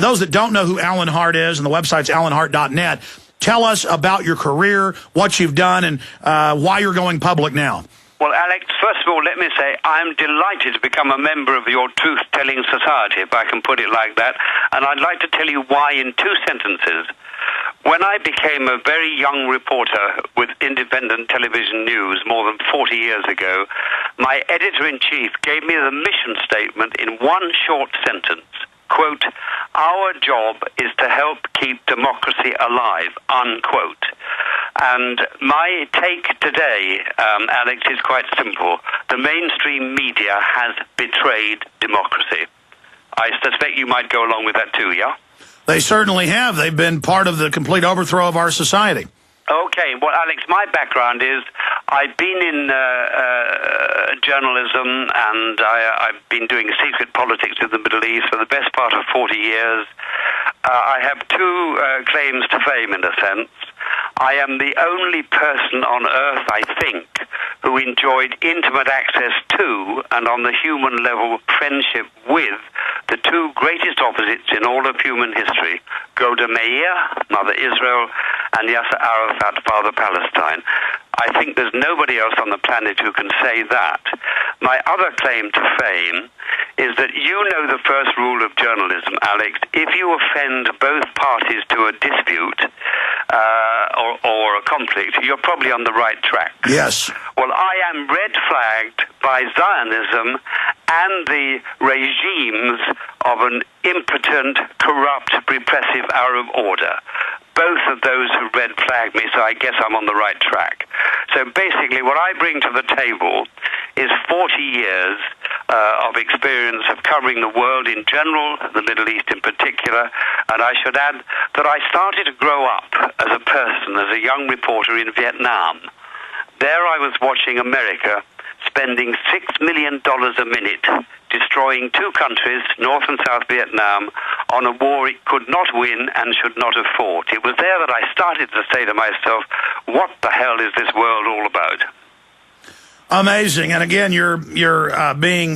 For those that don't know who Alan Hart is, and the website's alanhart.net, tell us about your career, what you've done, and why you're going public now. Well, Alex, first of all, let me say I'm delighted to become a member of your truth-telling society, if I can put it like that. And I'd like to tell you why in 2 sentences. When I became a very young reporter with independent television news more than 40 years ago, my editor-in-chief gave me the mission statement in one short sentence. Quote, "Our job is to help keep democracy alive," unquote. And my take today, Alex, is quite simple. The mainstream media has betrayed democracy. I suspect you might go along with that too, yeah? They certainly have. They've been part of the complete overthrow of our society. Okay, well, Alex, my background is I've been in journalism, and I've been doing secret politics in the Middle East for the best part of 40 years. I have 2 claims to fame, in a sense. I am the only person on earth, I think, who enjoyed intimate access to, and on the human level, friendship with, the 2 greatest opposites in all of human history, Golda Meir, Mother Israel, and Yasser Arafat, Father Palestine. I think there's nobody else on the planet who can say that. My other claim to fame is that you know the first rule of journalism, Alex. If you offend both parties to a dispute or a conflict, you're probably on the right track. Yes. Well, I am red flagged by Zionism and the regimes of an impotent, corrupt, repressive Arab order. Both of those who red flagged me, so I guess I'm on the right track. So basically what I bring to the table is 40 years of experience of covering the world in general, the Middle East in particular, and I should add that I started to grow up as a person, as a young reporter in Vietnam. There I was watching America spending $6 million a minute destroying 2 countries, North and South Vietnam, on a war it could not win and should not have fought. It was there that I started to say to myself, what the hell is this world all about? Amazing. And again, you're being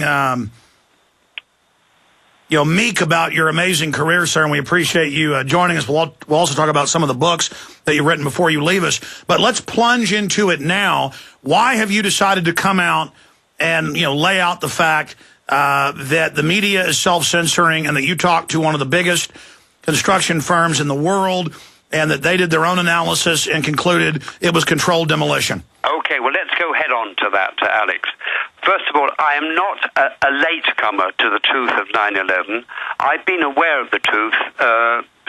meek about your amazing career, sir, and we appreciate you joining us. We'll also talk about some of the books that you've written before you leave us. But let's plunge into it now. Why have you decided to come out and lay out the fact that the media is self-censoring, and that you talked to one of the biggest construction firms in the world, and that they did their own analysis and concluded it was controlled demolition? Okay, well, let's go head on to that, Alex. First of all, I am not a latecomer to the truth of 9/11. I've been aware of the truth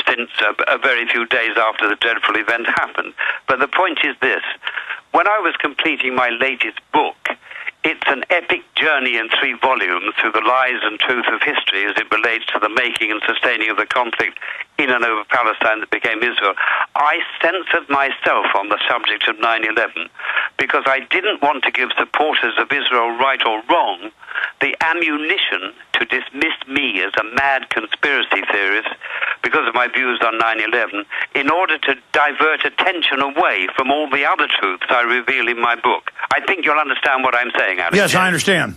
since a very few days after the dreadful event happened. But the point is this. When I was completing my latest book, it's an epic journey in 3 volumes through the lies and truth of history as it relates to the making and sustaining of the conflict in and over Palestine that became Israel. I censored myself on the subject of 9/11 because I didn't want to give supporters of Israel, right or wrong, the ammunition to dismiss me as a mad conspiracy theorist because of my views on 9/11, in order to divert attention away from all the other truths I reveal in my book. I think you'll understand what I'm saying, Alex. Yes, I understand.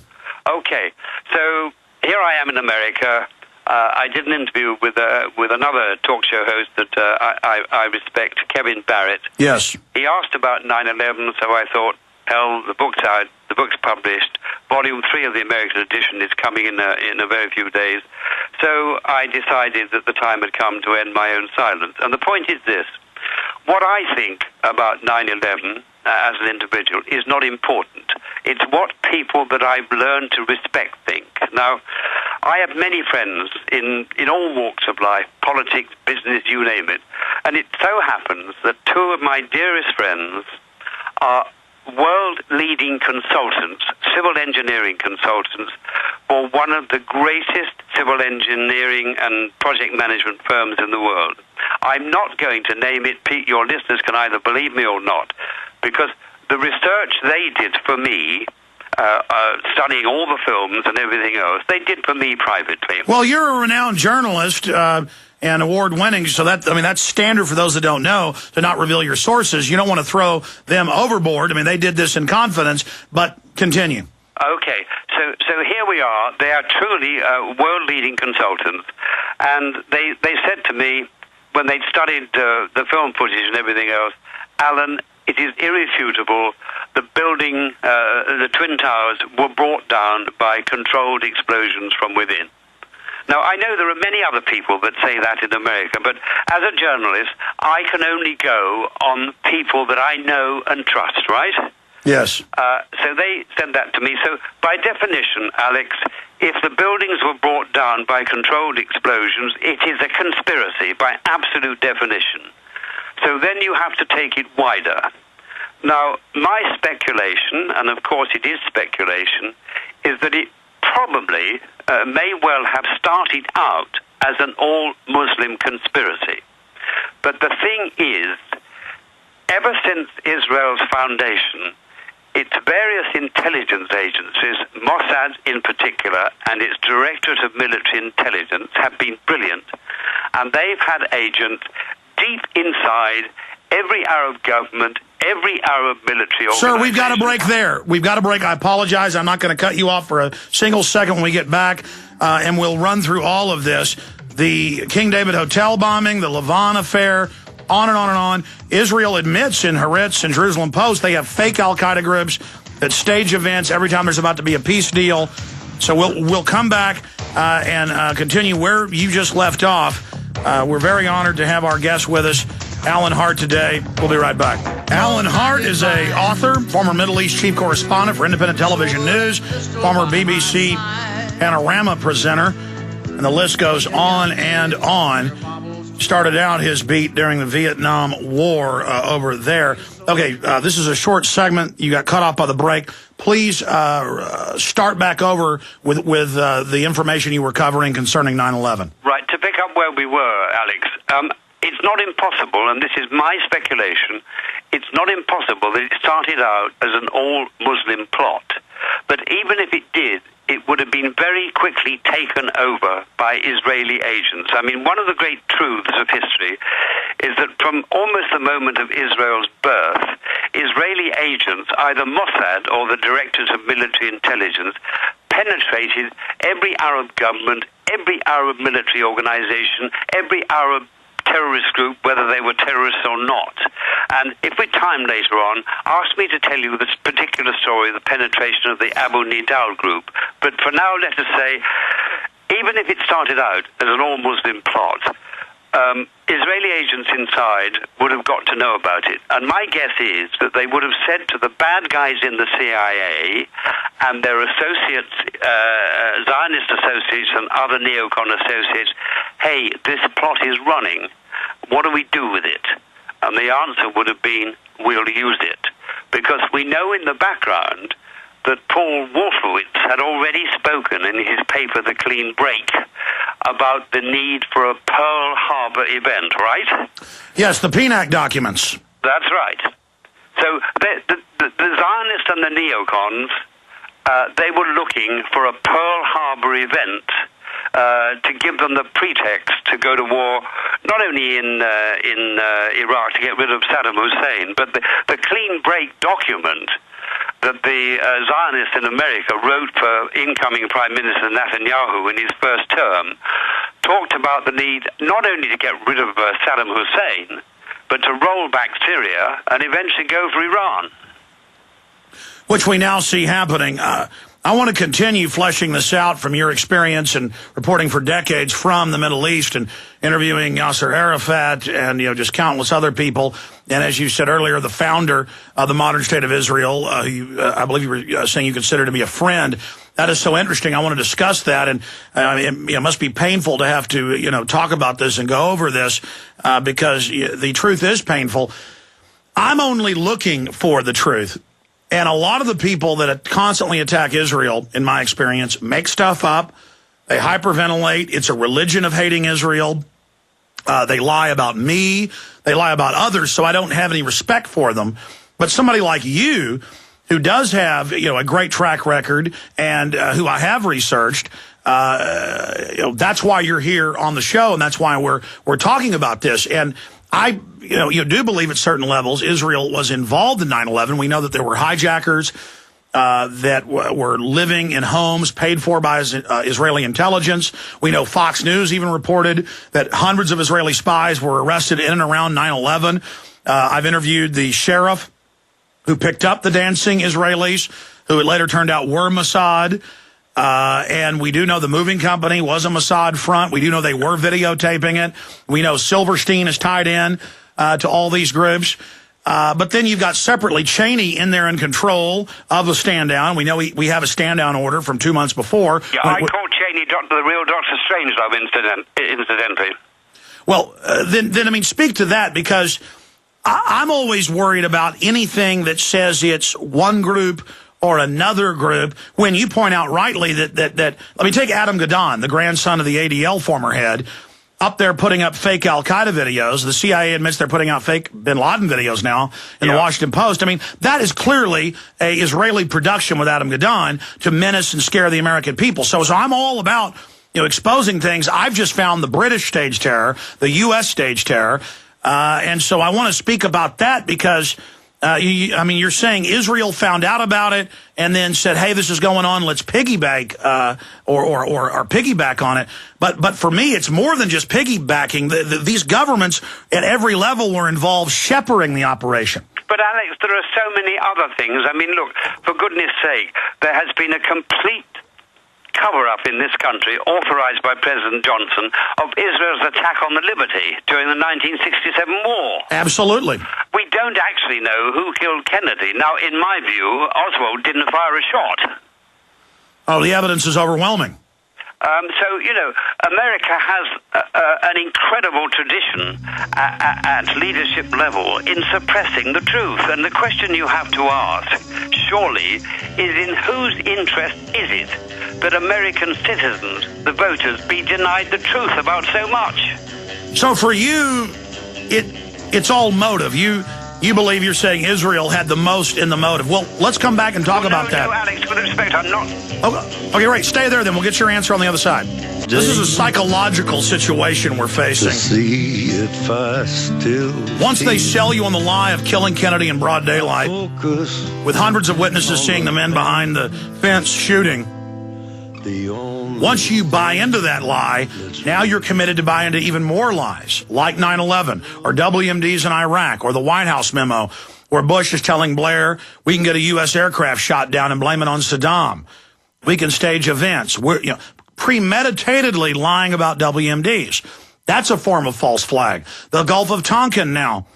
Okay, so here I am in America. I did an interview with another talk show host that I respect, Kevin Barrett. Yes. He asked about 9/11, so I thought, hell, the book's out, the book's published. Volume 3 of the American edition is coming in a very few days. So I decided that the time had come to end my own silence. And the point is this. What I think about 9/11 as an individual is not important. It's what people that I've learned to respect think. Now, I have many friends in all walks of life, politics, business, you name it. And it so happens that 2 of my dearest friends are world-leading consultants, civil engineering consultants, for one of the greatest civil engineering and project management firms in the world. I'm not going to name it. Pete, your listeners can either believe me or not, because the research they did for me, studying all the films and everything else, they did for me privately. Well, you're a renowned journalist and award-winning, so that's standard for those that don't know, to not reveal your sources. You don't want to throw them overboard. I mean, they did this in confidence, but continue. Okay, so here we are. They are truly world-leading consultants, and they said to me when they'd studied the film footage and everything else, Alan, it is irrefutable. The building, the Twin Towers, were brought down by controlled explosions from within. Now, I know there are many other people that say that in America, but as a journalist, I can only go on people that I know and trust, right? Yes. So they said that to me. So by definition, Alex, if the buildings were brought down by controlled explosions, it is a conspiracy by absolute definition. So then you have to take it wider. Now, my speculation, and of course it is speculation, is that it probably may well have started out as an all-Muslim conspiracy. But the thing is, ever since Israel's foundation, its various intelligence agencies, Mossad in particular, and its Directorate of Military Intelligence have been brilliant, and they've had agents deep inside every Arab government, every Arab military organization. Sir, we've got to break there. We've got to break. I apologize. I'm not going to cut you off for a single second when we get back, and we'll run through all of this. The King David Hotel bombing, the Lavon affair, on and on and on. Israel admits in Haaretz and Jerusalem Post they have fake al-Qaeda groups that stage events every time there's about to be a peace deal. So we'll come back and continue where you just left off. We're very honored to have our guest with us, Alan Hart, today. We'll be right back. Alan Hart is an author, former Middle East chief correspondent for Independent Television News, former BBC Panorama presenter, and the list goes on and on. Started out his beat during the Vietnam War over there. Okay, this is a short segment. You got cut off by the break. Please start back over with the information you were covering concerning 9/11. Right, to pick up where we were, Alex, it's not impossible, and this is my speculation, it's not impossible that it started out as an all-Muslim plot. But even if it did, it would have been very quickly taken over by Israeli agents. I mean, one of the great truths of history is that from almost the moment of Israel's birth, Israeli agents, either Mossad or the Directors of Military Intelligence, penetrated every Arab government, every Arab military organization, every Arab terrorist group, whether they were terrorists or not. And if we time later on, ask me to tell you this particular story, the penetration of the Abu Nidal group. But for now, let us say, even if it started out as an all-Muslim plot, Israeli agents inside would have got to know about it. And my guess is that they would have said to the bad guys in the CIA and their associates, Zionist associates and other neocon associates, hey, this plot is running. What do we do with it? And the answer would have been, we'll use it. Because we know in the background that Paul Wolfowitz had already spoken in his paper, The Clean Break, about the need for a Pearl Harbor event, right? Yes, the PNAC documents. That's right. So the Zionists and the neocons, they were looking for a Pearl Harbor event to give them the pretext to go to war, not only in Iraq to get rid of Saddam Hussein, but the Clean Break document that the Zionists in America wrote for incoming Prime Minister Netanyahu in his first term talked about the need not only to get rid of Saddam Hussein, but to roll back Syria and eventually go for Iran. Which we now see happening. I want to continue fleshing this out from your experience and reporting for decades from the Middle East and interviewing Yasser Arafat and, just countless other people. And as you said earlier, the founder of the modern state of Israel, I believe you were saying you consider to be a friend. That is so interesting. I want to discuss that. And it must be painful to have to, talk about this and go over this because the truth is painful. I'm only looking for the truth. And a lot of the people that constantly attack Israel, in my experience, make stuff up. They hyperventilate. It's a religion of hating Israel. They lie about me. They lie about others, so I don't have any respect for them. But somebody like you, who does have a great track record and who I have researched, that's why you're here on the show, and that's why we're talking about this. And I do believe at certain levels Israel was involved in 9/11. We know that there were hijackers. that were living in homes paid for by Israeli intelligence. We know Fox News even reported that hundreds of Israeli spies were arrested in and around 9/11. I've interviewed the sheriff who picked up the dancing Israelis, who it later turned out were Mossad. And we do know the moving company was a Mossad front. We do know they were videotaping it. We know Silverstein is tied in to all these groups. But then you've got separately Cheney in there in control of the stand-down. We know we have a stand-down order from 2 months before. Yeah, I called Cheney the real Dr. Strangelove, incidentally. Well, then I mean, speak to that, because I'm always worried about anything that says it's one group or another group, when you point out rightly that let me take Adam Gadon, the grandson of the ADL former head, up there putting up fake Al-Qaeda videos. The CIA admits they're putting out fake bin Laden videos now in the Washington Post. I mean, that is clearly a Israeli production with Adam Gadon to menace and scare the American people. So I'm all about, exposing things. I've just found the British stage terror, the U.S. stage terror, and so I want to speak about that because you're saying Israel found out about it and then said, "Hey, this is going on. Let's piggyback or piggyback on it." But for me, it's more than just piggybacking. These governments at every level were involved shepherding the operation. But Alex, there are so many other things. I mean, look, for goodness sake, there has been a complete cover-up in this country, authorized by President Johnson, of Israel's attack on the Liberty during the 1967 war. Absolutely. We don't actually know who killed Kennedy. Now, in my view, Oswald didn't fire a shot. Oh, the evidence is overwhelming. America has an incredible tradition at leadership level in suppressing the truth. And the question you have to ask, surely, is in whose interest is it that American citizens, the voters, be denied the truth about so much? So for you, it's all motive. You believe you're saying Israel had the most in the motive. Well, let's come back and talk about that. No, Alex, with respect, I'm not. Okay, right. Stay there, then. We'll get your answer on the other side. This is a psychological situation we're facing. Once they sell you on the lie of killing Kennedy in broad daylight, with hundreds of witnesses seeing the men behind the fence shooting, once you buy into that lie, now you're committed to buy into even more lies, like 9/11, or WMDs in Iraq, or the White House memo, where Bush is telling Blair, we can get a U.S. aircraft shot down and blame it on Saddam. We can stage events. We're premeditatedly lying about WMDs. That's a form of false flag. The Gulf of Tonkin now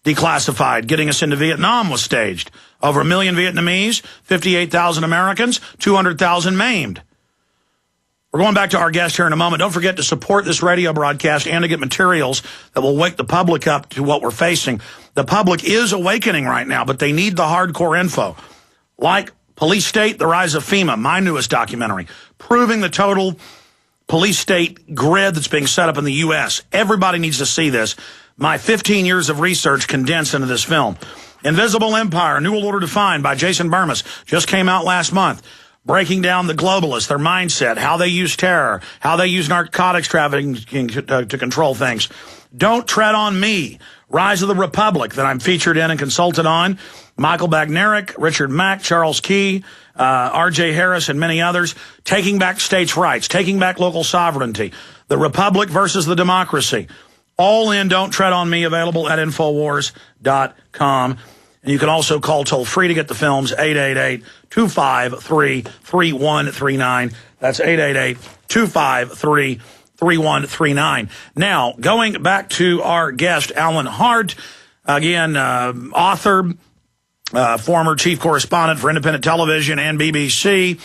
declassified, getting us into Vietnam, was staged. Over 1 million Vietnamese, 58,000 Americans, 200,000 maimed. We're going back to our guest here in a moment. Don't forget to support this radio broadcast and to get materials that will wake the public up to what we're facing. The public is awakening right now, but they need the hardcore info. Like Police State, The Rise of FEMA, my newest documentary, proving the total police state grid that's being set up in the U.S. Everybody needs to see this. My 15 years of research condensed into this film. Invisible Empire, New World Order Defined by Jason Burmis, just came out last month. Breaking down the globalists, their mindset, how they use terror, how they use narcotics trafficking to control things. Don't Tread on Me, Rise of the Republic, that I'm featured in and consulted on. Michael Bagnerick, Richard Mack, Charles Key, R.J. Harris, and many others. Taking back states' rights, taking back local sovereignty. The Republic versus the Democracy. All in Don't Tread on Me, available at Infowars.com. And you can also call toll-free to get the films, 888-253-3139. That's 888-253-3139. Now, going back to our guest, Alan Hart, again, author, former chief correspondent for independent television and BBC,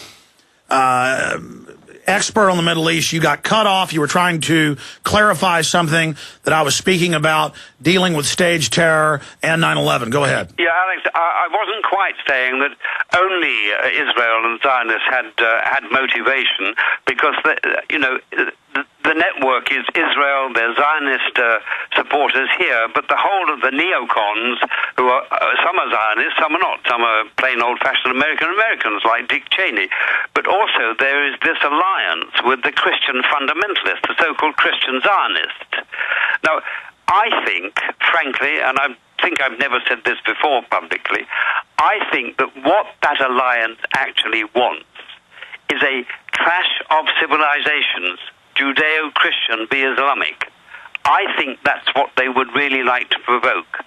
expert on the Middle East. You got cut off. You were trying to clarify something that I was speaking about, dealing with stage terror and 9/11. Go ahead. Yeah, Alex, I wasn't quite saying that only Israel and Zionists had motivation, because the network is Israel, their Zionist supporters here, but the whole of the neocons, who are some are Zionists, some are not, some are plain old-fashioned Americans like Dick Cheney. But also there is this alliance with the Christian fundamentalists, the so-called Christian Zionists. Now, I think, frankly, and I think I've never said this before publicly, I think that what that alliance actually wants is a clash of civilizations, Judeo-Christian v. Islamic. I think that's what they would really like to provoke.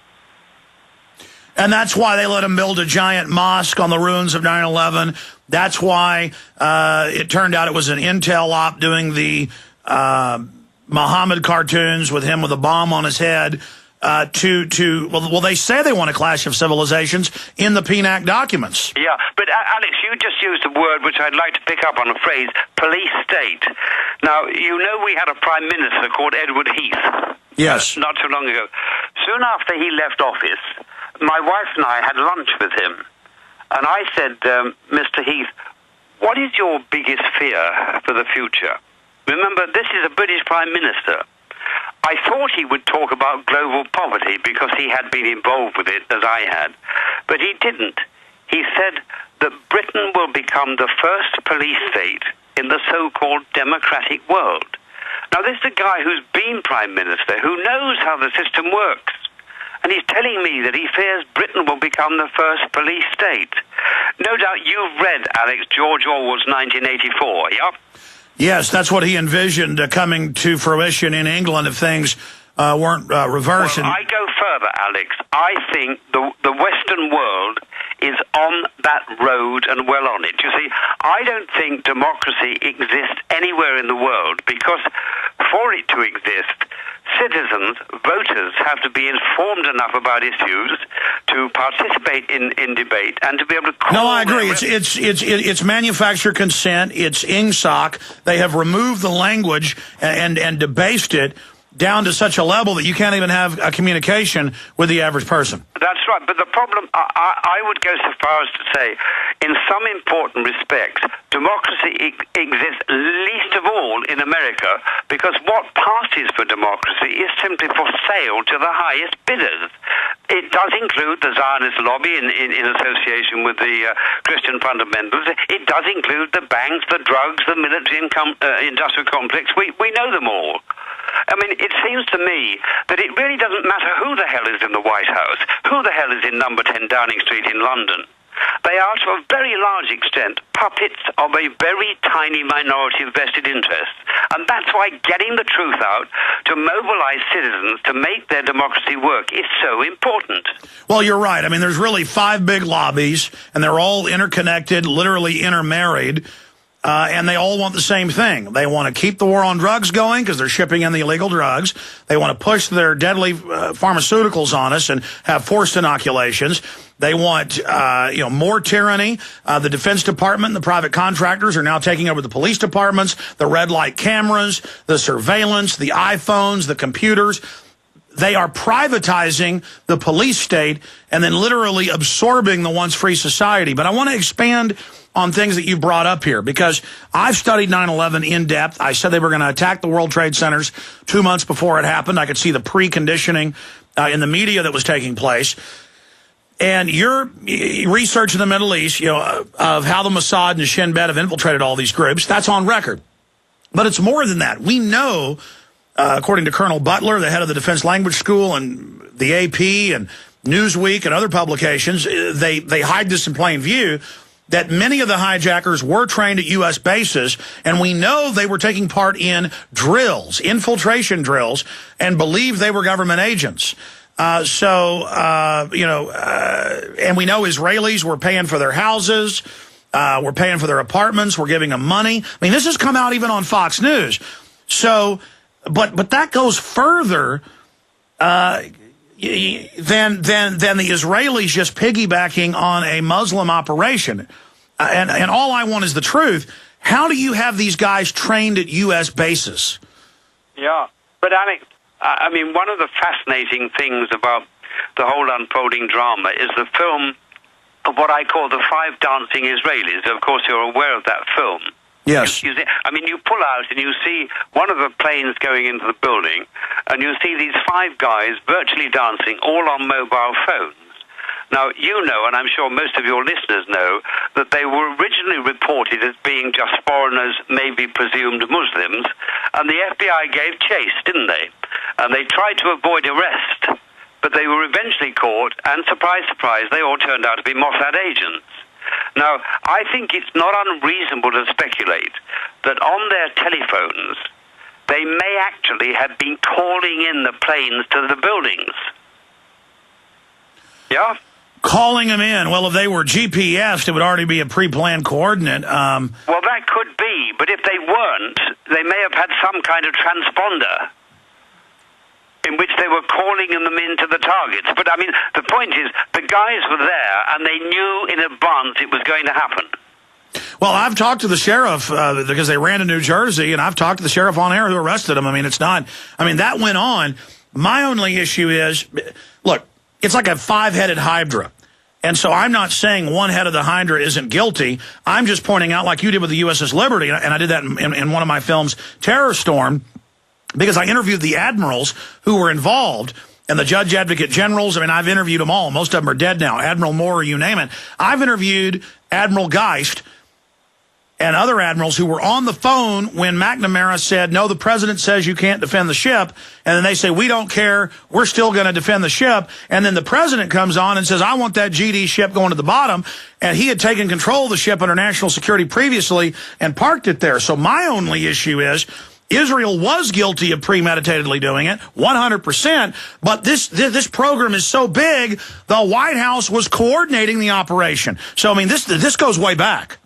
And that's why they let him build a giant mosque on the ruins of 9/11. That's why it turned out it was an intel op doing the Muhammad cartoons with him with a bomb on his head. Well, they say they want a clash of civilizations in the PNAC documents. Yeah, but Alex, you just used a word which I'd like to pick up on, a phrase, police state. Now, you know we had a prime minister called Edward Heath. Yes. Not too long ago. Soon after he left office, my wife and I had lunch with him. And I said, Mr. Heath, what is your biggest fear for the future? Remember, this is a British prime minister. I thought he would talk about global poverty because he had been involved with it, as I had. But he didn't. He said that Britain will become the first police state in the so-called democratic world. Now, this is a guy who's been prime minister, who knows how the system works. And he's telling me that he fears Britain will become the first police state. No doubt you've read, Alex, George Orwell's 1984, yeah? Yes, that's what he envisioned coming to fruition in England if things weren't reversed. Well, I go further, Alex. I think the Western world is on that road and well on it. You see, I don't think democracy exists anywhere in the world because for it to exist, citizens, voters, have to be informed enough about issues to participate in debate and to be able to call. No, I agree. It's manufactured consent. It's INGSOC. They have removed the language and debased it down to such a level that you can't even have a communication with the average person. That's right. But the problem, I would go so far as to say, in some important respects, democracy exists least of all in America because what passes for democracy is simply for sale to the highest bidders. It does include the Zionist lobby in association with the Christian fundamentals. It does include the banks, the drugs, the military industrial complex. We know them all. I mean, it seems to me that it really doesn't matter who the hell is in the White House, who the hell is in number 10 Downing Street in London. They are, to a very large extent, puppets of a very tiny minority of vested interests. And that's why getting the truth out to mobilize citizens to make their democracy work is so important. Well, you're right. I mean, there's really 5 big lobbies, and they're all interconnected, literally intermarried. And they all want the same thing. They want to keep the war on drugs going because they're shipping in the illegal drugs. They want to push their deadly pharmaceuticals on us and have forced inoculations. They want, more tyranny. The Defense Department and the private contractors are now taking over the police departments, the red light cameras, the surveillance, the iPhones, the computers. They are privatizing the police state and then literally absorbing the once free society. But I want to expand on things that you brought up here because I've studied 9/11 in depth. I said they were going to attack the World Trade Centers 2 months before it happened. I could see the preconditioning in the media that was taking place. And your research in the Middle East, of how the Mossad and Shin Bet have infiltrated all these groups, that's on record. But it's more than that. We know, according to Colonel Butler, the head of the Defense Language School and the AP and Newsweek and other publications, they hide this in plain view, that many of the hijackers were trained at U.S. bases, and we know they were taking part in drills, infiltration drills, and believed they were government agents. And we know Israelis were paying for their houses, were paying for their apartments, were giving them money. I mean, this has come out even on Fox News. So, but that goes further than the Israelis just piggybacking on a Muslim operation. And all I want is the truth. How do you have these guys trained at U.S. bases? Yeah, but Alex, I mean, one of the fascinating things about the whole unfolding drama is the film of what I call the 5 Dancing Israelis. Of course, you're aware of that film. Yes. You pull out and you see one of the planes going into the building, and you see these 5 guys virtually dancing, all on mobile phones. Now, you know, and I'm sure most of your listeners know, that they were originally reported as being just foreigners, maybe presumed Muslims, and the FBI gave chase, didn't they? And they tried to avoid arrest. but they were eventually caught, and surprise, surprise, they all turned out to be Mossad agents. Now, I think it's not unreasonable to speculate that on their telephones, they may actually have been calling in the planes to the buildings. Yeah? Calling them in. Well, if they were GPSed, it would already be a pre-planned coordinate. Well, that could be, but if they weren't, they may have had some kind of transponder in which they were calling them into the targets. But, I mean, the point is, the guys were there, and they knew in advance it was going to happen. Well, I've talked to the sheriff because they ran to New Jersey, and I've talked to the sheriff on air who arrested him. I mean, it's not... I mean, that went on. My only issue is, look, it's like a five-headed hydra. And so I'm not saying one head of the hydra isn't guilty. I'm just pointing out, like you did with the USS Liberty, and I did that in one of my films, Terror Storm, because I interviewed the admirals who were involved and the judge advocate generals. I mean, I've interviewed them all. Most of them are dead now. Admiral Moore, you name it. I've interviewed Admiral Geist and other admirals who were on the phone when McNamara said, no, the president says you can't defend the ship. And then they say, we don't care. We're still going to defend the ship. And then the president comes on and says, I want that GD ship going to the bottom. And he had taken control of the ship under national security previously and parked it there. So my only issue is Israel was guilty of premeditatedly doing it, 100%. But this program is so big, the White House was coordinating the operation. So, I mean, this goes way back.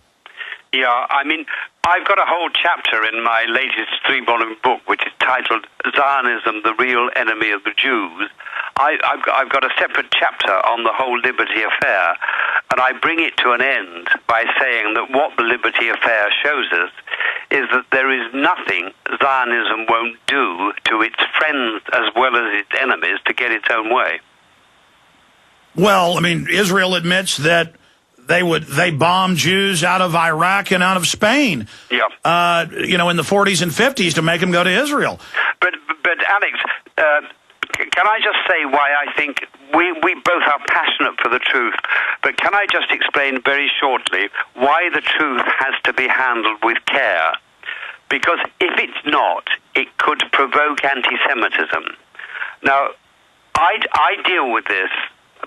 Yeah, I mean, I've got a whole chapter in my latest 3-volume book, which is titled Zionism, the Real Enemy of the Jews. I've got a separate chapter on the whole Liberty affair, and I bring it to an end by saying that what the Liberty affair shows us is that there is nothing Zionism won't do to its friends as well as its enemies to get its own way. Well, I mean, Israel admits that they bombed Jews out of Iraq and out of Spain. Yeah. You know, in the 40s and 50s to make them go to Israel. But Alex, can I just say why I think we both are passionate for the truth, but can I just explain very shortly why the truth has to be handled with care? Because if it's not, it could provoke anti-Semitism. Now, I deal with this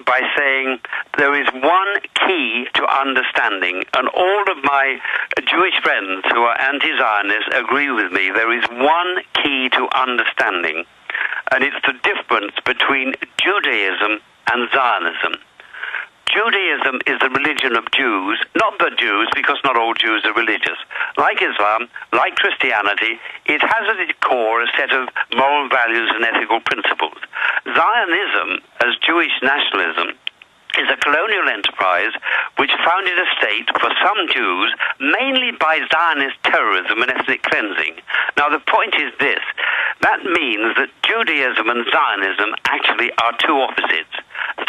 by saying there is one key to understanding, and all of my Jewish friends who are anti-Zionist agree with me. There is one key to understanding, and it's the difference between Judaism and Zionism. Judaism is the religion of Jews, not the Jews, because not all Jews are religious. Like Islam, like Christianity, it has at its core a set of moral values and ethical principles. Zionism, as Jewish nationalism, is a colonial enterprise which founded a state for some Jews, mainly by Zionist terrorism and ethnic cleansing. Now, the point is this. That means that Judaism and Zionism actually are two opposites.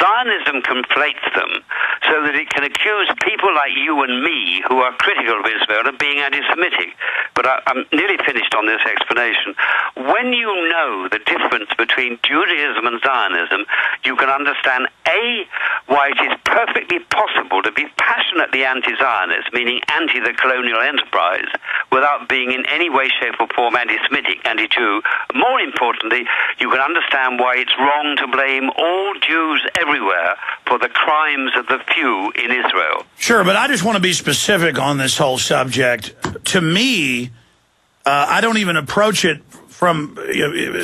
Zionism conflates them so that it can accuse people like you and me who are critical of Israel of being anti-Semitic. But I'm nearly finished on this explanation. When you know the difference between Judaism and Zionism, you can understand, A, why it is perfectly possible to be passionately anti-Zionist, meaning anti the colonial enterprise, without being in any way, shape or form anti-Semitic, anti-Jew. More importantly, you can understand why it's wrong to blame all Jews everywhere for the crimes of the few in Israel. Sure, but I just want to be specific on this whole subject. To me, I don't even approach it from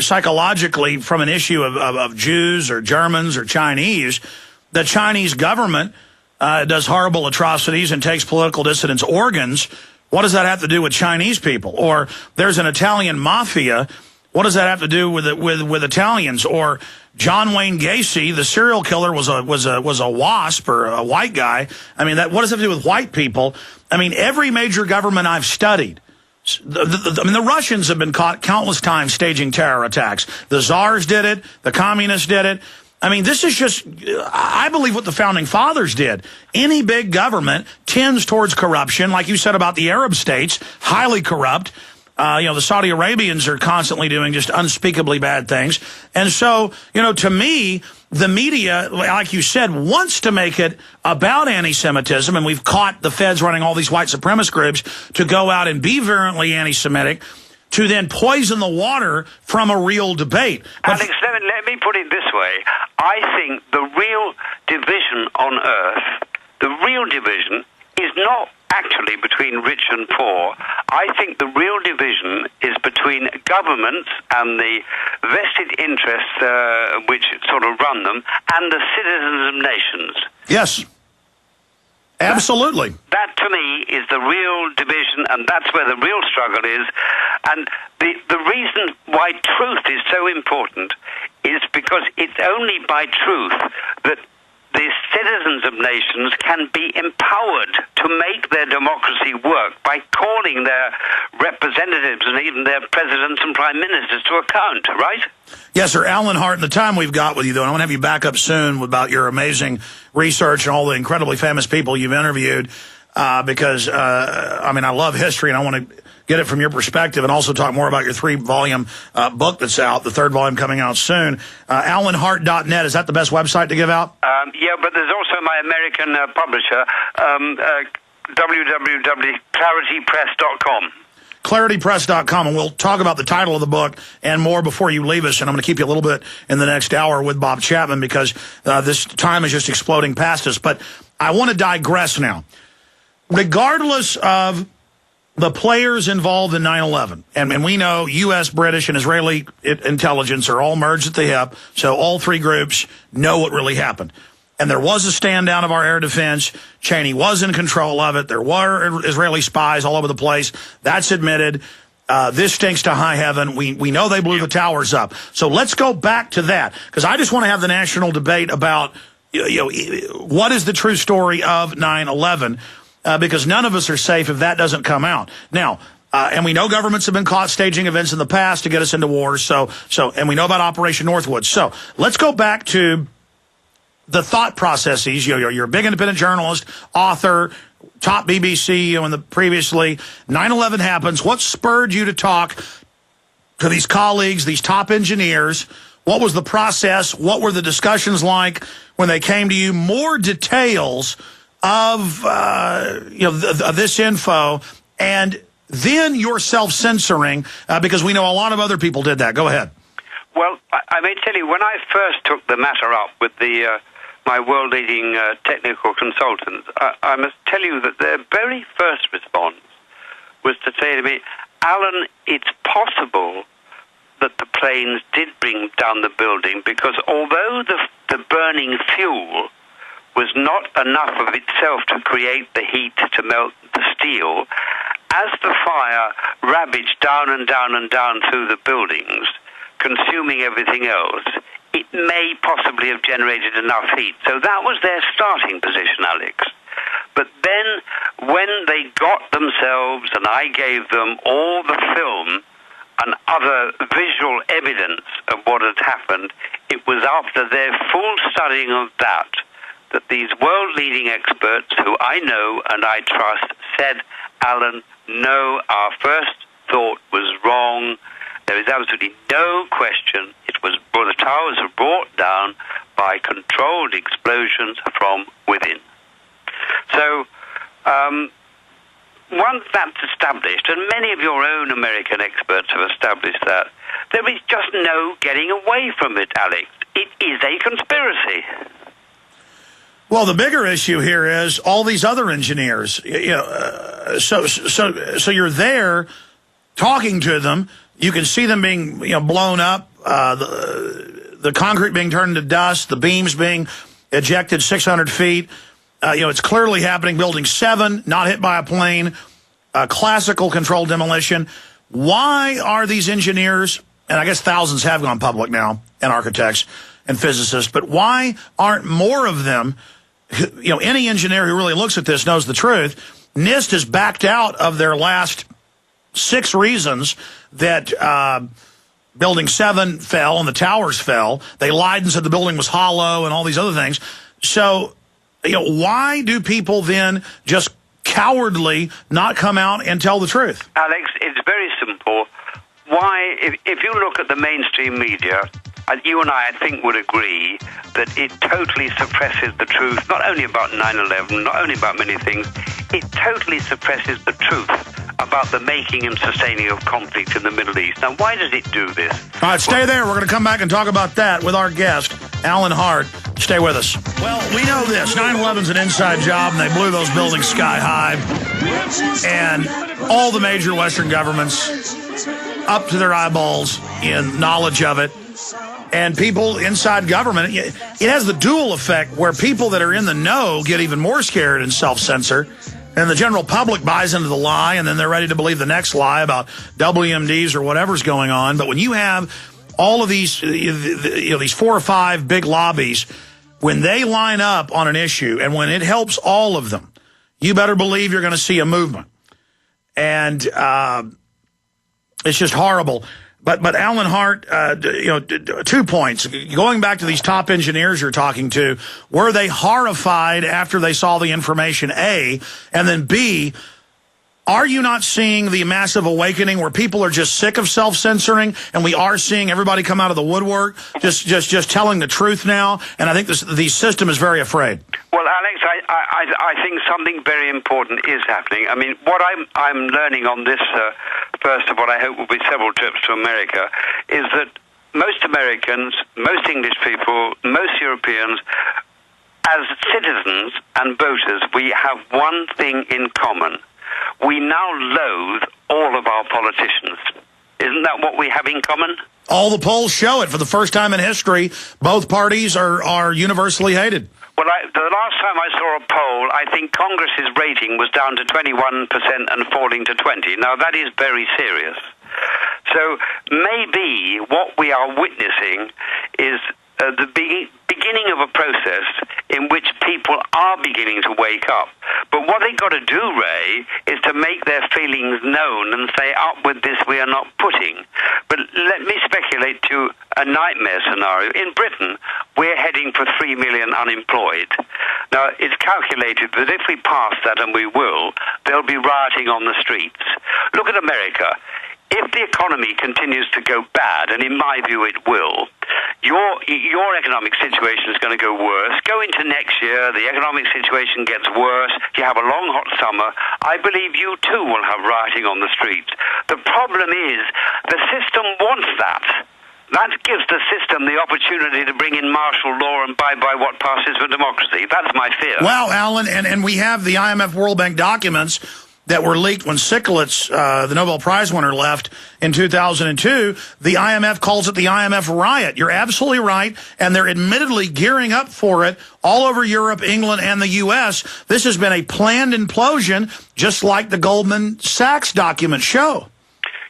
psychologically from an issue of Jews or Germans or Chinese. The Chinese government does horrible atrocities and takes political dissidents' organs. What does that have to do with Chinese people? Or there's an Italian mafia. What does that have to do with Italians? Or John Wayne Gacy, the serial killer, was a WASP or a white guy. I mean, what does that have to do with white people? I mean, every major government I've studied. I mean, the Russians have been caught countless times staging terror attacks. The Tsars did it. The communists did it. I mean, this is just, I believe, what the Founding Fathers did. Any big government tends towards corruption, like you said about the Arab states, highly corrupt. You know, the Saudi Arabians are constantly doing just unspeakably bad things. And so, you know, to me, the media, like you said, wants to make it about anti-Semitism, and we've caught the feds running all these white supremacist groups to go out and be virulently anti-Semitic. to then poison the water from a real debate. But Alex, let me put it this way. I think the real division on earth, the real division is not actually between rich and poor. I think the real division is between governments and the vested interests which sort of run them and the citizens of nations. yes, absolutely. That to me is the real division, and that's where the real struggle is. And the reason why truth is so important is because it's only by truth that the citizens of nations can be empowered to make their democracy work by calling their representatives and even their presidents and prime ministers to account, right? Yes, sir. Alan Hart, in the time we've got with you, though, and I want to have you back up soon about your amazing research and all the incredibly famous people you've interviewed, because, I mean, I love history, and I want to get it from your perspective and also talk more about your 3-volume book that's out, the 3rd volume coming out soon. AlanHart.net, is that the best website to give out? Yeah, but there's also my American publisher, www.claritypress.com. claritypress.com, and we'll talk about the title of the book and more before you leave us, and I'm going to keep you a little bit in the next hour with Bob Chapman because this time is just exploding past us. But I want to digress now. Regardless of the players involved in 9/11, and we know U.S., British, and Israeli intelligence are all merged at the hip, so all three groups know what really happened. And there was a stand down of our air defense. Cheney was in control of it. There were Israeli spies all over the place. That's admitted. This stinks to high heaven. We know they blew the towers up. So let's go back to that, because I just want to have the national debate about what is the true story of 9/11, because none of us are safe if that doesn't come out. Now, and we know governments have been caught staging events in the past to get us into wars. And we know about Operation Northwoods. So let's go back to the thought processes. You're a big independent journalist, author, top BBC, in the previously. 9/11 happens. What spurred you to talk to these colleagues, these top engineers? What was the process? What were the discussions like when they came to you? More details of this info, and then your self-censoring, because we know a lot of other people did that. Go ahead. Well, I may tell you, when I first took the matter up with my world-leading technical consultants, I must tell you that their very first response was to say to me, Alan, it's possible that the planes did bring down the building, because although the burning fuel was not enough of itself to create the heat to melt the steel, as the fire ravaged down and down and down through the buildings, consuming everything else, it may possibly have generated enough heat. So that was their starting position, Alex. But then when they got themselves, and I gave them all the film and other visual evidence of what had happened, it was after their full studying of that these world-leading experts, who I know and I trust, said, Alan, no, our first thought was wrong. There is absolutely no question. The towers were brought down by controlled explosions from within. So once that's established, and many of your own American experts have established that, there is just no getting away from it, Alex. It is a conspiracy. Well, the bigger issue here is all these other engineers. So you're there talking to them. You can see them being blown up, the concrete being turned into dust, the beams being ejected 600 feet. It's clearly happening. Building 7, not hit by a plane, classical controlled demolition. Why are these engineers, and I guess thousands have gone public now, and architects and physicists, but why aren't more of them? Any engineer who really looks at this knows the truth. NIST has backed out of their last 6 reasons that Building 7 fell and the towers fell. They lied and said the building was hollow and all these other things. So, why do people then just cowardly not come out and tell the truth? Alex, it's very simple. Why, if you look at the mainstream media, and you and I think, would agree that it totally suppresses the truth, not only about 9/11, not only about many things, it totally suppresses the truth about the making and sustaining of conflict in the Middle East. Now, why does it do this? All right, stay there. We're going to come back and talk about that with our guest, Alan Hart. Stay with us. Well, we know this. 9/11's an inside job, and they blew those buildings sky high. And all the major Western governments up to their eyeballs in knowledge of it. And people inside government, it has the dual effect where people that are in the know get even more scared and self-censor. And the general public buys into the lie, and then they're ready to believe the next lie about WMDs or whatever's going on. But when you have all of these, these 4 or 5 big lobbies, when they line up on an issue and when it helps all of them, you better believe you're going to see a movement. And it's just horrible. But Alan Hart, 2 points. Going back to these top engineers you're talking to, were they horrified after they saw the information, A? And then B, are you not seeing the massive awakening where people are just sick of self-censoring, and we are seeing everybody come out of the woodwork, just telling the truth now? And I think the system is very afraid. Well, Alex, I think something very important is happening. I mean, what I'm learning on this, first of what I hope will be several trips to America, is that most Americans, most English people, most Europeans, as citizens and voters, we have one thing in common. We now loathe all of our politicians. Isn't that what we have in common? All the polls show it. For the first time in history, both parties are universally hated. Well, the last time I saw a poll, I think Congress's rating was down to 21% and falling to 20%. Now, that is very serious. So maybe what we are witnessing is the beginning of a process in which people are beginning to wake up. But what they've got to do, Ray, is to make their feelings known and say, up with this, we are not putting. But let me speculate to a nightmare scenario. In Britain, we're heading for 3 million unemployed. Now, it's calculated that if we pass that, and we will, there'll be rioting on the streets. Look at America. If the economy continues to go bad, and in my view it will, your economic situation is going to go worse. Go into next year, the economic situation gets worse, you have a long hot summer, I believe you too will have rioting on the streets. The problem is, the system wants that. That gives the system the opportunity to bring in martial law and abide by what passes for democracy. That's my fear. Wow, Alan, and we have the IMF World Bank documents that were leaked when Stiglitz, the Nobel Prize winner, left in 2002. The IMF calls it the IMF riot. You're absolutely right, and they're admittedly gearing up for it all over Europe, England, and the U.S. This has been a planned implosion, just like the Goldman Sachs documents show.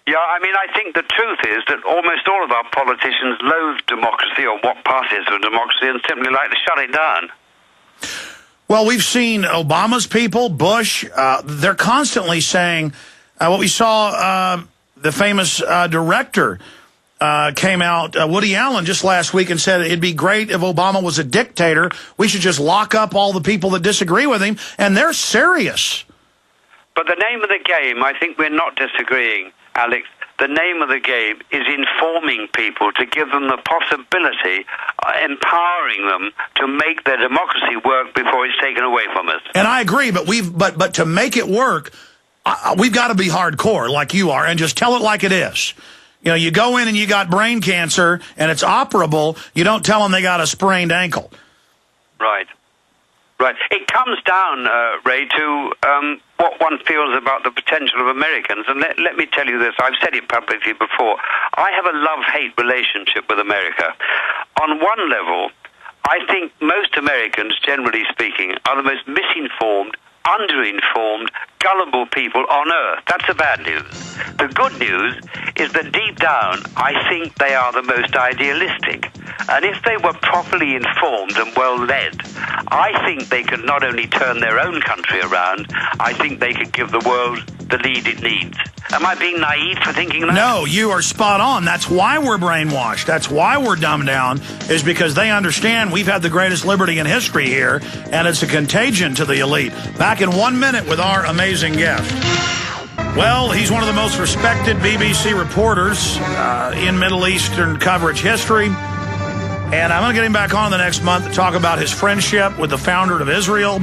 Yeah, I mean, I think the truth is that almost all of our politicians loathe democracy or what passes for democracy and simply like to shut it down. Well, we've seen Obama's people, Bush, they're constantly saying, what we saw, the famous director came out, Woody Allen, just last week and said it'd be great if Obama was a dictator. We should just lock up all the people that disagree with him, and they're serious. But the name of the game, I think we're not disagreeing, Alex. The name of the game is informing people, to give them the possibility, empowering them to make their democracy work before it's taken away from us. And I agree, but but to make it work, we've got to be hardcore like you are and just tell it like it is. You know, you go in and you got brain cancer and it's operable. You don't tell them they got a sprained ankle. Right. Right. It comes down, Ray, to what one feels about the potential of Americans. And let me tell you this. I've said it publicly before. I have a love-hate relationship with America. On one level, I think most Americans, generally speaking, are the most misinformed, underinformed, gullible people on earth. That's the bad news. The good news is that deep down, I think they are the most idealistic. And if they were properly informed and well-led, I think they could not only turn their own country around, I think they could give the world the lead it needs. Am I being naive for thinking that? No, you are spot on. That's why we're brainwashed. That's why we're dumbed down, is because they understand we've had the greatest liberty in history here, and it's a contagion to the elite. Back in 1 minute with our amazing guest. Well, he's one of the most respected BBC reporters in Middle Eastern coverage history. And I'm going to get him back on the next month to talk about his friendship with the founder of Israel.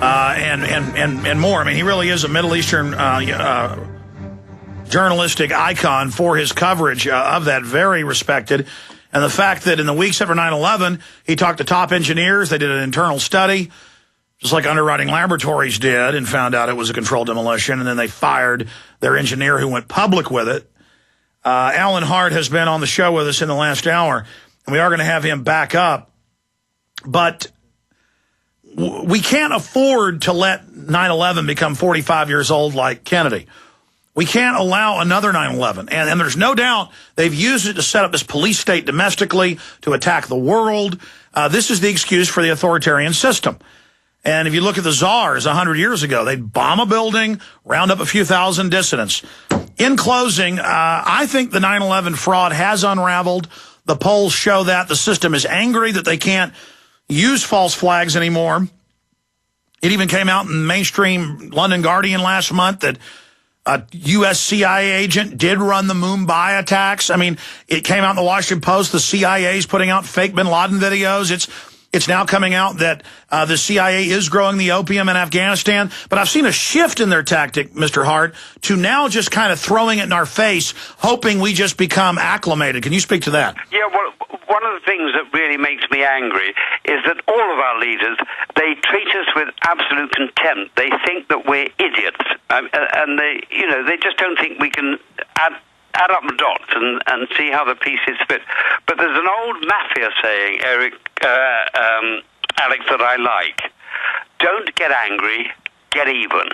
and more. I mean, he really is a Middle Eastern journalistic icon for his coverage of that, very respected. And the fact that in the weeks after 9/11, he talked to top engineers, they did an internal study, just like Underwriting Laboratories did, and found out it was a controlled demolition, and then they fired their engineer who went public with it. Alan Hart has been on the show with us in the last hour, and we are going to have him back up. But we can't afford to let 9/11 become 45 years old like Kennedy. We can't allow another 9/11. And there's no doubt they've used it to set up this police state domestically to attack the world. This is the excuse for the authoritarian system. And if you look at the czars 100 years ago, they'd bomb a building, round up a few thousand dissidents. In closing, I think the 9/11 fraud has unraveled. The polls show that. The system is angry that they can't use false flags anymore. It even came out in mainstream London Guardian last month that a U.S. CIA agent did run the Mumbai attacks. I mean, it came out in the Washington Post. The CIA is putting out fake bin Laden videos. It's now coming out that the CIA is growing the opium in Afghanistan. But I've seen a shift in their tactic, Mr. Hart, to now just kind of throwing it in our face, hoping we just become acclimated. Can you speak to that? Yeah, well, one of the things that really makes me angry is that all of our leaders, they treat us with absolute contempt. They think that we're idiots, and they just don't think we can add up the dots and see how the pieces fit. But there's an old mafia saying, Alex, that I like. Don't get angry, get even.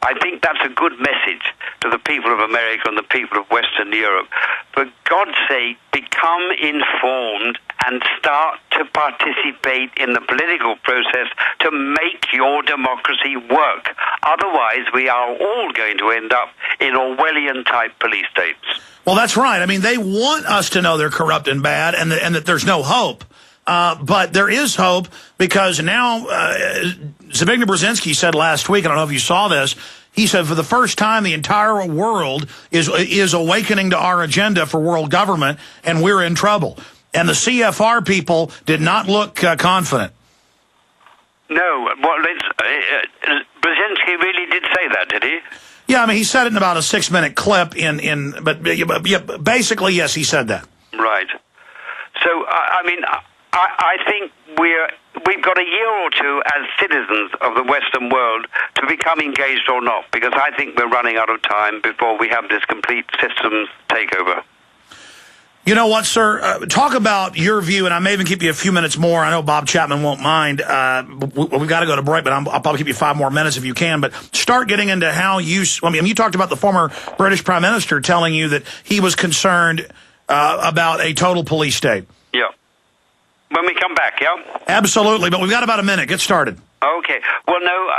I think that's a good message to the people of America and the people of Western Europe. For God's sake, become informed and start to participate in the political process to make your democracy work. Otherwise, we are all going to end up in Orwellian-type police states. Well, that's right. I mean, they want us to know they're corrupt and bad and that there's no hope. But there is hope because now Zbigniew Brzezinski said last week, I don't know if you saw this, he said for the first time the entire world is awakening to our agenda for world government, and we're in trouble. And the CFR people did not look confident. No, well, Brzezinski really did say that, did he? Yeah, I mean, he said it in about a 6-minute clip. But basically, yes, he said that. Right. So, I mean, I think we've got a year or two as citizens of the Western world to become engaged or not, because I think we're running out of time before we have this complete systems takeover. You know what, sir? Talk about your view, and I may even keep you a few minutes more. I know Bob Chapman won't mind. We've got to go to break, but I'll probably keep you 5 more minutes if you can. But start getting into how you talked about the former British Prime Minister telling you that he was concerned about a total police state. Yeah. When we come back, yeah? Absolutely, but we've got about a minute. Get started. Okay. Well, no,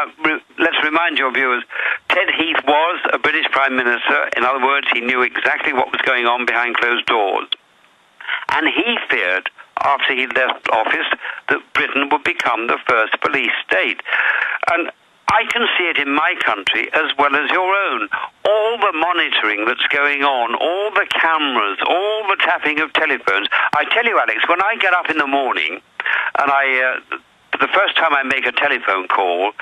let's remind your viewers, Ted Heath was a British Prime Minister. In other words, he knew exactly what was going on behind closed doors. And he feared, after he left office, that Britain would become the first police state. And I can see it in my country as well as your own. All the monitoring that's going on, all the cameras, all the tapping of telephones. I tell you, Alex, when I get up in the morning and the first time I make a telephone call,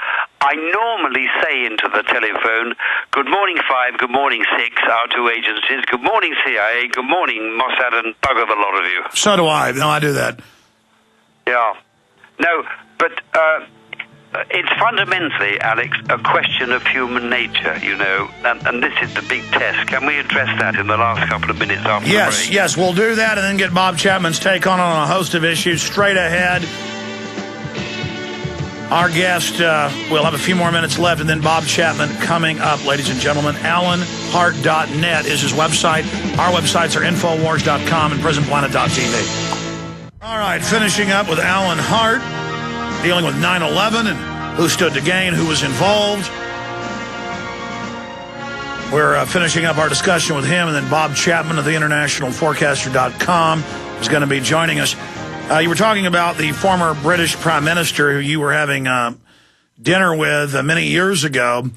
I normally say into the telephone, good morning 5, good morning 6, our 2 agencies, good morning CIA, good morning Mossad, and bugger the lot of you. So do I. No, I do that. Yeah. No, but it's fundamentally, Alex, a question of human nature, you know, and this is the big test. Can we address that in the last couple of minutes after the break? Yes, we'll do that and then get Bob Chapman's take on a host of issues straight ahead. Our guest, we'll have a few more minutes left, and then Bob Chapman coming up, ladies and gentlemen. AlanHart.net is his website. Our websites are Infowars.com and PrisonPlanet.tv. All right, finishing up with Alan Hart, dealing with 9/11 and who stood to gain, who was involved. We're finishing up our discussion with him, and then Bob Chapman of the InternationalForecaster.com is going to be joining us. You were talking about the former British Prime Minister who you were having dinner with many years ago,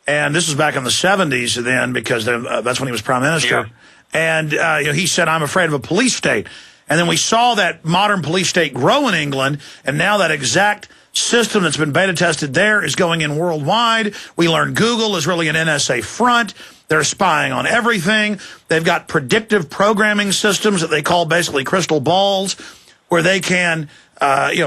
and this was back in the 70s then, because that's when he was Prime Minister. Yeah. And he said, I'm afraid of a police state. And then we saw that modern police state grow in England, and now that exact system that's been beta tested there is going in worldwide. We learned Google is really an NSA front. They're spying on everything. They've got predictive programming systems that they call basically crystal balls, where they can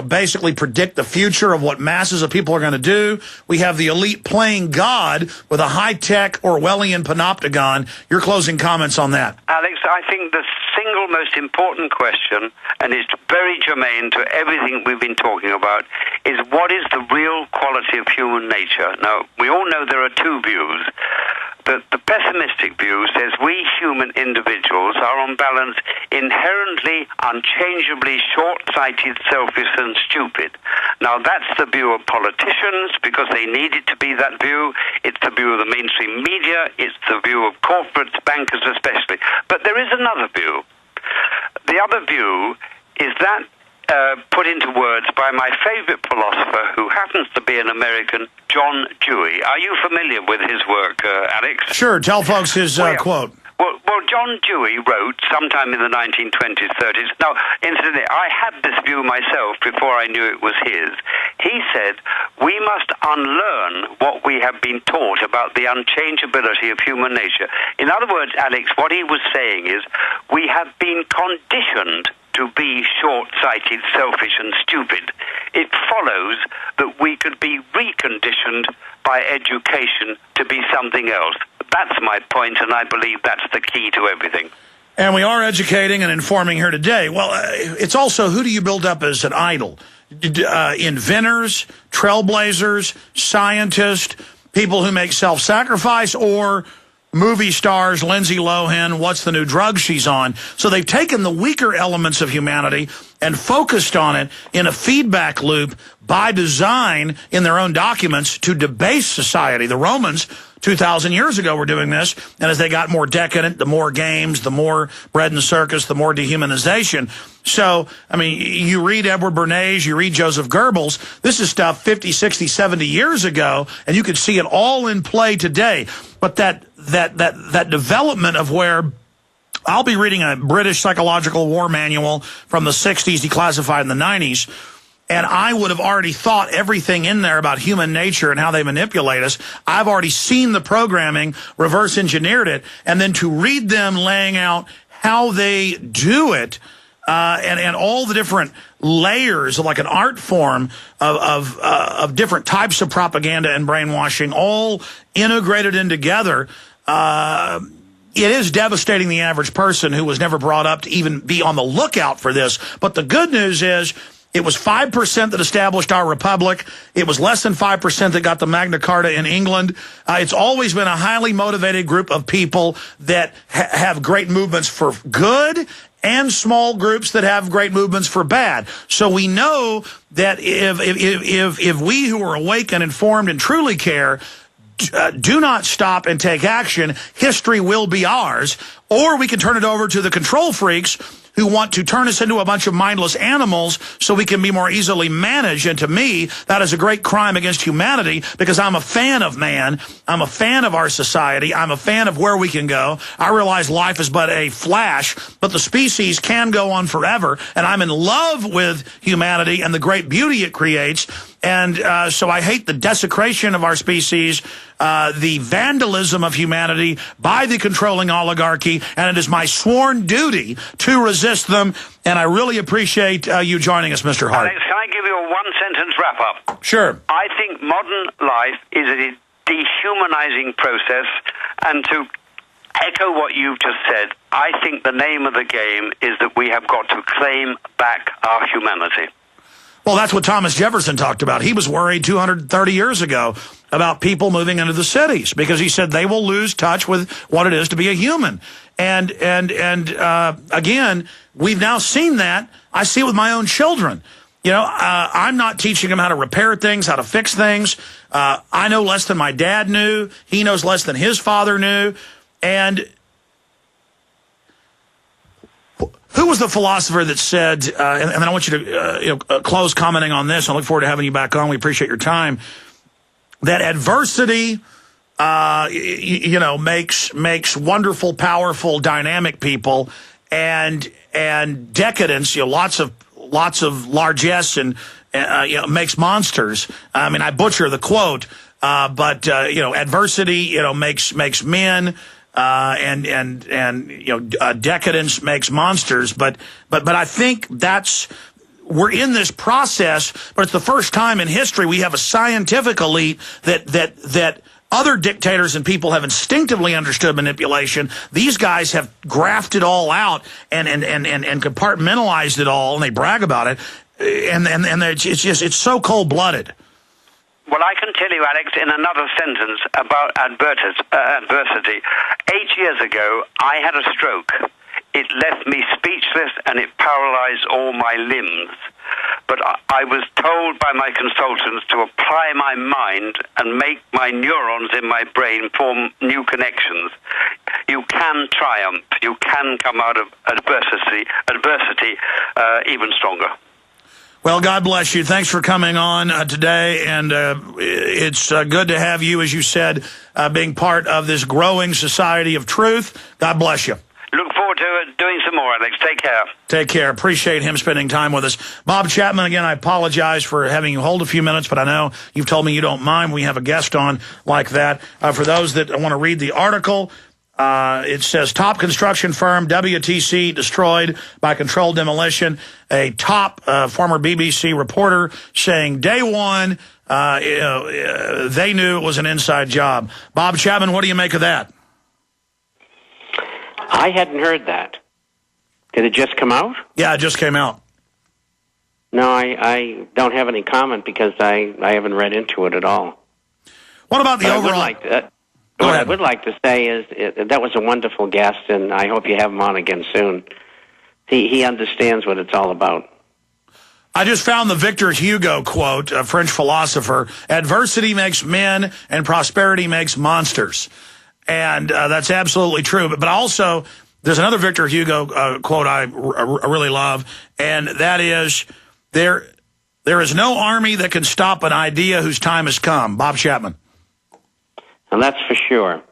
basically predict the future of what masses of people are going to do. We have the elite playing God with a high-tech Orwellian panopticon. Your closing comments on that? Alex, I think the single most important question, and it's very germane to everything we've been talking about, is what is the real quality of human nature? Now, we all know there are two views. The pessimistic view says we human individuals are on balance inherently, unchangeably short-sighted, selfish and stupid. Now that's the view of politicians because they need it to be that view. It's the view of the mainstream media. It's the view of corporates, bankers especially. But there is another view. The other view is that put into words by my favorite philosopher, who happens to be an American, John Dewey. Are you familiar with his work, Alex? Sure. Tell folks his quote. Well, John Dewey wrote sometime in the 1920s, 30s. Now, incidentally, I had this view myself before I knew it was his. He said, we must unlearn what we have been taught about the unchangeability of human nature. In other words, Alex, what he was saying is, we have been conditioned to be short-sighted, selfish and stupid. It follows that we could be reconditioned by education to be something else. That's my point, and I believe that's the key to everything. And we are educating and informing here today. Well, it's also, who do you build up as an idol? Inventors, trailblazers, scientists, people who make self-sacrifice, or movie stars, Lindsay Lohan, what's the new drug she's on? So they've taken the weaker elements of humanity and focused on it in a feedback loop by design in their own documents to debase society. The Romans 2,000 years ago were doing this, and as they got more decadent, the more games, the more bread and circus, the more dehumanization. So, I mean, you read Edward Bernays, you read Joseph Goebbels, this is stuff 50, 60, 70 years ago, and you could see it all in play today. But that development of where I'll be reading a British psychological war manual from the 60s, declassified in the 90s, and I would have already thought everything in there about human nature and how they manipulate us. I've already seen the programming, reverse engineered it, and then to read them laying out how they do it, and all the different layers of like an art form of different types of propaganda and brainwashing, all integrated in together. It is devastating the average person who was never brought up to even be on the lookout for this. But the good news is, it was 5% that established our republic. It was less than 5% that got the Magna Carta in England. It's always been a highly motivated group of people that have great movements for good, and small groups that have great movements for bad. So we know that if we who are awake and informed and truly care do not stop and take action, history will be ours. Or we can turn it over to the control freaks who want to turn us into a bunch of mindless animals so we can be more easily managed. And to me, that is a great crime against humanity, because I'm a fan of man. I'm a fan of our society. I'm a fan of where we can go. I realize life is but a flash, but the species can go on forever. And I'm in love with humanity and the great beauty it creates. And so I hate the desecration of our species, the vandalism of humanity by the controlling oligarchy, and it is my sworn duty to resist them. And I really appreciate you joining us, Mr. Hart. Alex, can I give you a one-sentence wrap-up? Sure. I think modern life is a dehumanizing process, and to echo what you've just said, I think the name of the game is that we have got to claim back our humanity. Well, that's what Thomas Jefferson talked about. He was worried 230 years ago about people moving into the cities because he said they will lose touch with what it is to be a human. And again, we've now seen that. I see it with my own children. You know, I'm not teaching them how to repair things, how to fix things. I know less than my dad knew. He knows less than his father knew. And who was the philosopher that said, and then I want you to close commenting on this. I look forward to having you back on. We appreciate your time. That adversity, makes wonderful, powerful, dynamic people, and decadence. Lots of lots of largesse and makes monsters. I mean, I butcher the quote, but adversity makes men. Decadence makes monsters, but I think we're in this process, but it's the first time in history we have a scientific elite that other dictators and people have instinctively understood manipulation. These guys have graphed it all out and compartmentalized it all, and they brag about it, and it's so cold-blooded. Well, I can tell you, Alex, in another sentence about adversity. 8 years ago, I had a stroke. It left me speechless and it paralyzed all my limbs. But I was told by my consultants to apply my mind and make my neurons in my brain form new connections. You can triumph. You can come out of adversity even stronger. Well, God bless you. Thanks for coming on today, and it's good to have you, as you said, being part of this growing society of truth. God bless you. Look forward to doing some more, Alex. Take care. Take care. Appreciate him spending time with us. Bob Chapman, again, I apologize for having you hold a few minutes, but I know you've told me you don't mind when we have a guest on like that. For those that want to read the article, it says, top construction firm WTC destroyed by controlled demolition. A top former BBC reporter saying day one, they knew it was an inside job. Bob Chapman, what do you make of that? I hadn't heard that. Did it just come out? Yeah, it just came out. No, I don't have any comment because I haven't read into it at all. What about the overall... What I would like to say is that was a wonderful guest, and I hope you have him on again soon. He understands what it's all about. I just found the Victor Hugo quote, a French philosopher, adversity makes men and prosperity makes monsters. And that's absolutely true. But also, there's another Victor Hugo quote I really love, and that is, there is no army that can stop an idea whose time has come. Bob Chapman. And that's for sure.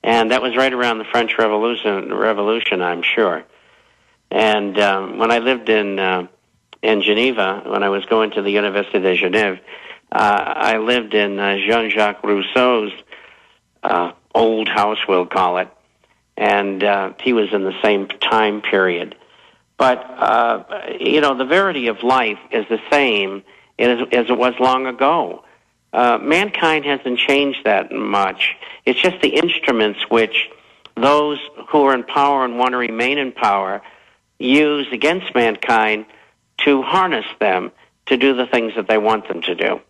And that was right around the French Revolution, I'm sure. And when I lived in Geneva, when I was going to the Université de Genève, I lived in Jean-Jacques Rousseau's old house, we'll call it. And he was in the same time period. But, the verity of life is the same as it was long ago. Mankind hasn't changed that much. It's just the instruments which those who are in power and want to remain in power use against mankind to harness them to do the things that they want them to do.